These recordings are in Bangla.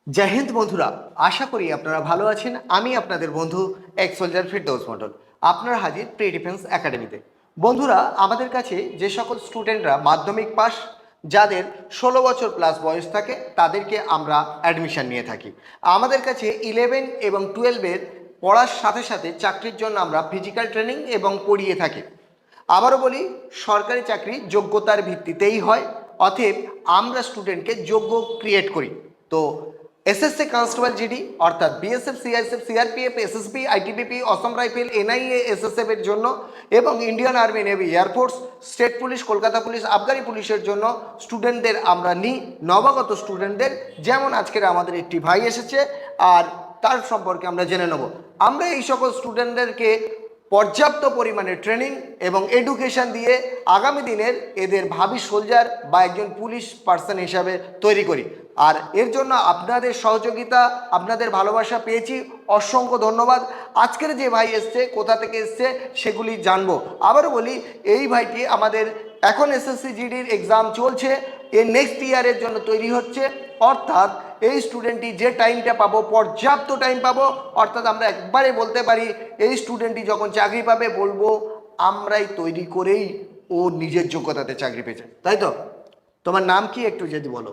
জয় হিন্দ বন্ধুরা, আশা করি আপনারা ভালো আছেন। আমি আপনাদের বন্ধু এক্স সোলজার ফিরদৌস মন্ডল, আপনার হাজির প্রি ডিফেন্স একাডেমিতে। বন্ধুরা, আমাদের কাছে যে সকল স্টুডেন্টরা মাধ্যমিক পাস, যাদের 16 বছর প্লাস বয়স থাকে, তাদেরকে আমরা অ্যাডমিশন নিয়ে থাকি। আমাদের কাছে 11 এবং 12-এর পড়ার সাথে সাথে চাকরির জন্য আমরা ফিজিক্যাল ট্রেনিং এবং পড়িয়ে থাকি। আবারও বলি, সরকারি চাকরি যোগ্যতার ভিত্তিতেই হয়, অতএব আমরা স্টুডেন্টকে যোগ্য ক্রিয়েট করি। তো এসএসসি কনস্টেবল জিডি অর্থাৎ BSF, CISF, CRPF, SSB, ITBP, অসম রাইফেল, এনআইএ, এসএসএফ এর জন্য এবং Indian army, navy, air force, state police, Kolkata police, আবগারি পুলিশের জন্য স্টুডেন্টদের আমরা নিই। নবাগত স্টুডেন্টদের, যেমন আজকের আমাদের একটি ভাই এসেছে, আর তার সম্পর্কে আমরা জেনে নেব। আমরা এই সকল স্টুডেন্টদেরকে পর্যাপ্ত পরিমাণে ট্রেনিং এবং এডুকেশন দিয়ে আগামী দিনের এদের ভাবি সোলজার বা একজন পুলিশ পার্সন হিসাবে তৈরি করি। আর এর জন্য আপনাদের সহযোগিতা, আপনাদের ভালোবাসা পেয়েছি, অসংখ্য ধন্যবাদ। আজকের যে ভাই এসছে, কোথা থেকে এসছে সেগুলি জানবো। আবারও বলি, এই ভাইটি আমাদের এখন এসএসসি জিডির এক্সাম চলছে, এর নেক্সট ইয়ারের জন্য তৈরি হচ্ছে। অর্থাৎ এই স্টুডেন্টটি যে টাইমটা পাবো, পর্যাপ্ত টাইম পাবো। অর্থাৎ আমরা একবারে বলতে পারি, এই স্টুডেন্টটি যখন চাকরি পাবে, বলবো আমরাই তৈরি করেই ও নিজের যোগ্যতাতে চাকরি পেয়েছে। তাই তো? তোমার নাম কি একটু যদি বলো।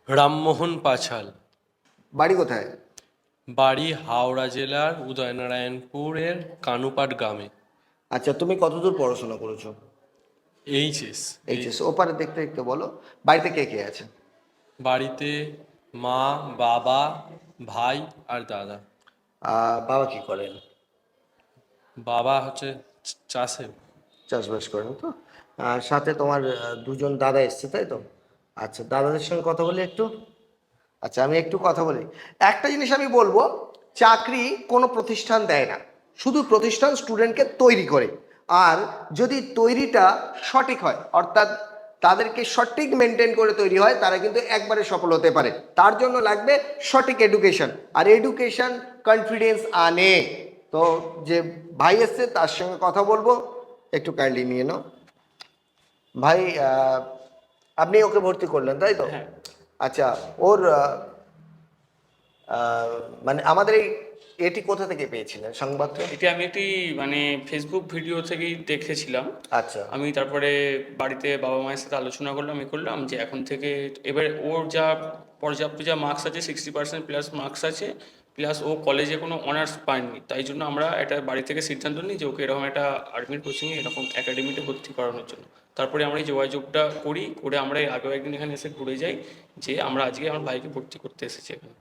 রামমোহন পাছাল। বাড়ি কোথায়? বাড়ি হাওড়া জেলার উদয়নারায়ণপুরের কানুপাট গ্রামে। আচ্ছা, তুমি কতদূর পড়াশোনা করেছো? এইচএস। এইচএস। ওপারে দেখতে দেখতে বলো, বাড়িতে কে কে আছে? বাড়িতে মা, বাবা, ভাই আর দাদা। বাবা কি করেন? বাবা হচ্ছে চাষে। চাষবাস করেন তো? আর সাথে তোমার দুজন দাদা এসছে, তাই তো? আচ্ছা, দাদাদের সঙ্গে কথা বলি একটু। আচ্ছা, আমি একটু কথা বলি। একটা জিনিস আমি বলবো, চাকরি কোনো প্রতিষ্ঠান দেয় না, শুধু প্রতিষ্ঠান স্টুডেন্টকে তৈরি করে। আর যদি তৈরিটা সঠিক হয়, অর্থাৎ তাদেরকে সঠিক মেনটেন করে তৈরি হয়, তারা কিন্তু একবারে সফল হতে পারে। তার জন্য লাগবে সঠিক এডুকেশন, আর এডুকেশন কনফিডেন্স আনে। তো যে ভাই এসছে, তার সঙ্গে কথা বলবো, একটু কাইন্ডলি নিয়ে নাও। ভাই, আপনি ওকে ভর্তি করলেন, তাই তো? হ্যাঁ। আচ্ছা, ওর মানে আমাদের এই এটি কোথা থেকে পেয়েছিলেন সংবাদটা? এটা আমি একটি মানে ফেসবুক ভিডিও থেকেই দেখেছিলাম। আচ্ছা। আমি তারপরে বাড়িতে বাবা মায়ের সাথে আলোচনা করলাম, করলাম যে এখন থেকে এবার ওর যা পর্যাপ্ত যা মার্কস আছে, 60% প্লাস মার্কস আছে, প্লাস ও কলেজে কোনো অনার্স পায়নি, তাই জন্য আমরা এটা বাড়ি থেকে সিদ্ধান্ত নিই যে ওকে এরকম একটা আর্মির কোচিংয়ে, এরকম একাডেমিতে ভর্তি করানোর জন্য। তারপরে আমরা এই যোগাযোগটা করে আমরা আগেও একদিন এখানে এসে ঘুরে যাই, যে আমরা আজকে আমার ভাইকে ভর্তি করতে এসেছি এখানে।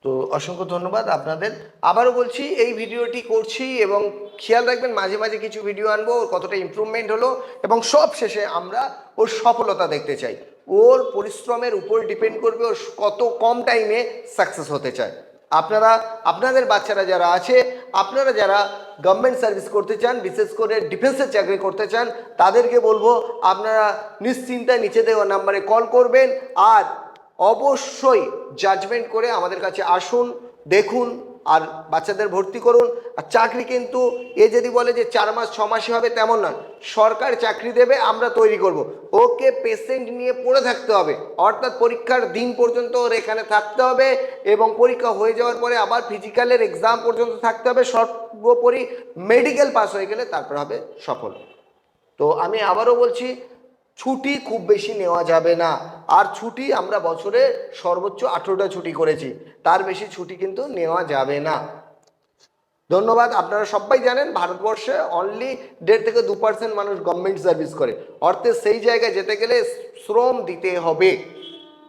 তো অসংখ্য ধন্যবাদ আপনাদের। আবারও বলছি, এই ভিডিওটি করছি এবং খেয়াল রাখবেন, মাঝে মাঝে কিছু ভিডিও আনবো, ওর কতটা ইমপ্রুভমেন্ট হলো, এবং সব শেষে আমরা ওর সফলতা দেখতে চাই। ওর পরিশ্রমের উপর ডিপেন্ড করবে ও কত কম টাইমে সাকসেস হতে চায়। আপনারা, আপনাদের বাচ্চারা যারা আছে, আপনারা যারা গভর্নমেন্ট সার্ভিস করতে চান, বিশেষ করে ডিফেন্সের চাকরি করতে চান, তাদেরকে বলবো আপনারা নিশ্চিন্তায় নিচে দেওয়া নাম্বারে কল করবেন। আর অবশ্যই জাজমেন্ট করে আমাদের কাছে আসুন, দেখুন, আর বাচ্চাদের ভর্তি করুন। আর চাকরি কিন্তু এ যদি বলে যে 4 মাস 6 মাসে হবে, তেমন নয়। সরকার চাকরি দেবে, আমরা তৈরি করব। ওকে পেশেন্ট নিয়ে পড়ে থাকতে হবে, অর্থাৎ পরীক্ষার দিন পর্যন্ত ওর এখানে থাকতে হবে, এবং পরীক্ষা হয়ে যাওয়ার পরে আবার ফিজিক্যালের এক্সাম পর্যন্ত থাকতে হবে। সর্বোপরি মেডিকেল পাস হয়ে গেলে তারপর হবে সফল। তো আমি আবারও বলছি, ছুটি খুব বেশি নেওয়া যাবে না। আর ছুটি আমরা বছরে সর্বোচ্চ 18টা ছুটি করেছি, তার বেশি ছুটি কিন্তু নেওয়া যাবে না। ধন্যবাদ। আপনারা সবাই জানেন, ভারতবর্ষে অনলি 1.5 থেকে 2% মানুষ গভর্নমেন্ট সার্ভিস করে, অর্থে সেই জায়গায় যেতে গেলে শ্রম দিতে হবে।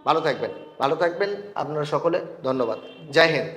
ভালো থাকবেন, ভালো থাকবেন আপনারা সকলে। ধন্যবাদ। জয় হিন্দ।